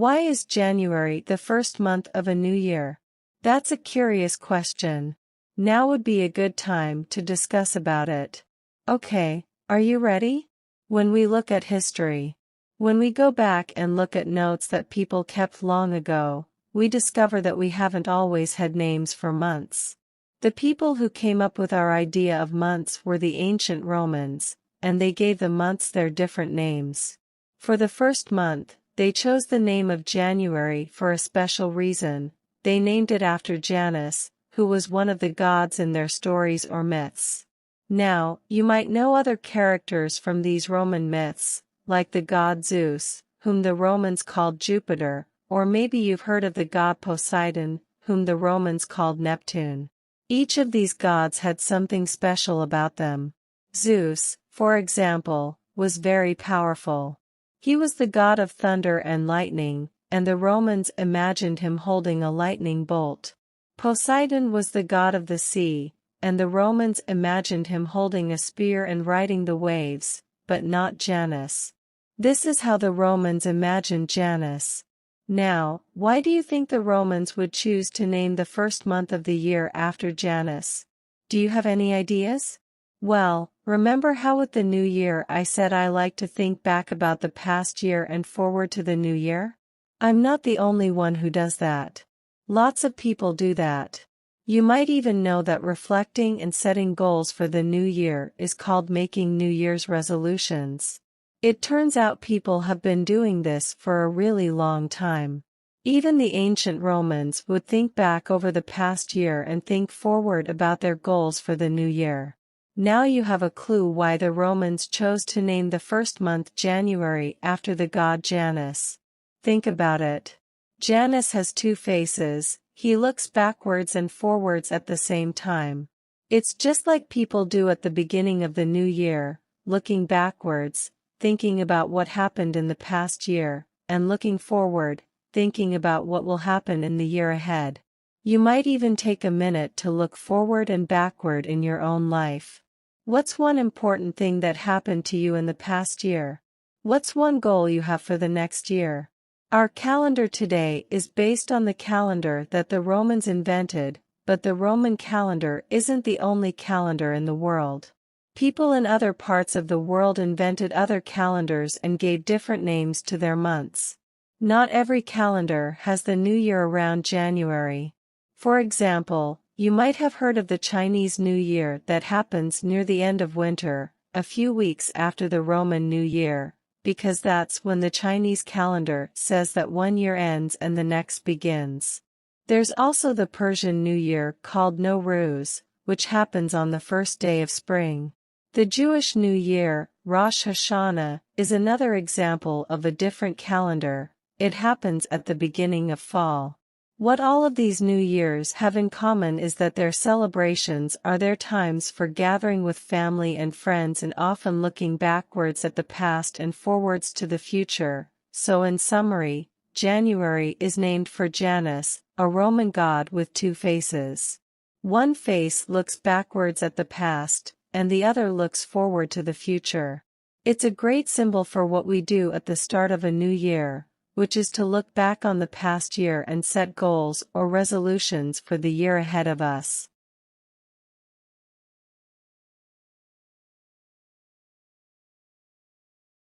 Why is January the first month of a new year? That's a curious question. Now would be a good time to discuss about it. Okay, are you ready? When we look at history, when we go back and look at notes that people kept long ago, we discover that we haven't always had names for months. The people who came up with our idea of months were the ancient Romans, and they gave the months their different names. For the first month, they chose the name of January for a special reason. They named it after Janus, who was one of the gods in their stories or myths. Now, you might know other characters from these Roman myths, like the god Zeus, whom the Romans called Jupiter, or maybe you've heard of the god Poseidon, whom the Romans called Neptune. Each of these gods had something special about them. Zeus, for example, was very powerful. He was the god of thunder and lightning, and the Romans imagined him holding a lightning bolt. Poseidon was the god of the sea, and the Romans imagined him holding a spear and riding the waves, but not Janus. This is how the Romans imagined Janus. Now, why do you think the Romans would choose to name the first month of the year after Janus? Do you have any ideas? Well, remember how with the new year I said I like to think back about the past year and forward to the new year? I'm not the only one who does that. Lots of people do that. You might even know that reflecting and setting goals for the new year is called making New Year's resolutions. It turns out people have been doing this for a really long time. Even the ancient Romans would think back over the past year and think forward about their goals for the new year. Now you have a clue why the Romans chose to name the first month January after the god Janus. Think about it. Janus has two faces, he looks backwards and forwards at the same time. It's just like people do at the beginning of the new year, looking backwards, thinking about what happened in the past year, and looking forward, thinking about what will happen in the year ahead. You might even take a minute to look forward and backward in your own life. What's one important thing that happened to you in the past year? What's one goal you have for the next year? Our calendar today is based on the calendar that the Romans invented, but the Roman calendar isn't the only calendar in the world. People in other parts of the world invented other calendars and gave different names to their months. Not every calendar has the new year around January. For example, you might have heard of the Chinese New Year that happens near the end of winter, a few weeks after the Roman New Year, because that's when the Chinese calendar says that one year ends and the next begins. There's also the Persian New Year called Nowruz, which happens on the first day of spring. The Jewish New Year, Rosh Hashanah, is another example of a different calendar. It happens at the beginning of fall. What all of these New Years have in common is that their celebrations are their times for gathering with family and friends and often looking backwards at the past and forwards to the future. So in summary, January is named for Janus, a Roman god with two faces. One face looks backwards at the past, and the other looks forward to the future. It's a great symbol for what we do at the start of a new year, which is to look back on the past year and set goals or resolutions for the year ahead of us.